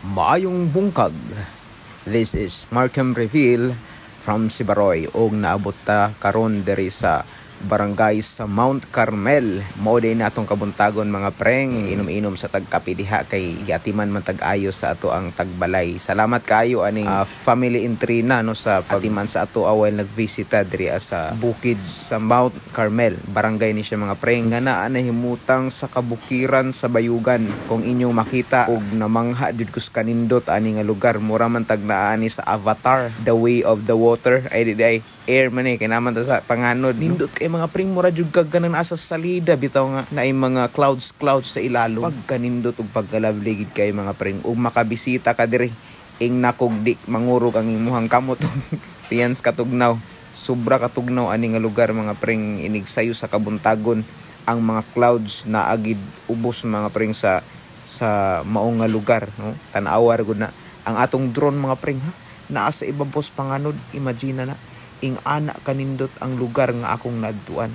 Maayong bungkag. This is Markham Reveal from Sibaroy og naabot ta karon diri sa barangay sa Mount Carmel. Mao din natong kabuntagon mga preng, inom-inom sa tagkape diha kay yatiman man tag-ayo sa ato ang tagbalay. Salamat kaayo aning family intrina no sa patiman sa ato awal nagvisita diri sa bukid sa Mount Carmel. Barangay ni siya mga preng nga naa nahimutang sa kabukiran sa Bayugan. Kung inyong makita og namangha jud kus kanindot ani nga lugar, mura man tag naani sa Avatar, The Way of the Water. Ay di air man kay naman ta sa panganod. Nindot kay mga pring mura jud kag kanang asa salida bitaw nga naay mga clouds sa ilalo. Pagkanindot ug pagkalabligid kay mga pring ug makabisita ka diri ing nakugdi mangurog ang imuhang kamot. Tiyans katugnaw, sobra katugnaw ani nga lugar mga pring, inigsayo sa kabuntagon ang mga clouds na agid ubos mga pring sa maong nga lugar no. Tan-awar gud na ang atong drone mga pring ha. Naa sa ibang pos panganod, imagine na ing ana kanindot ang lugar nga akong nadtuan.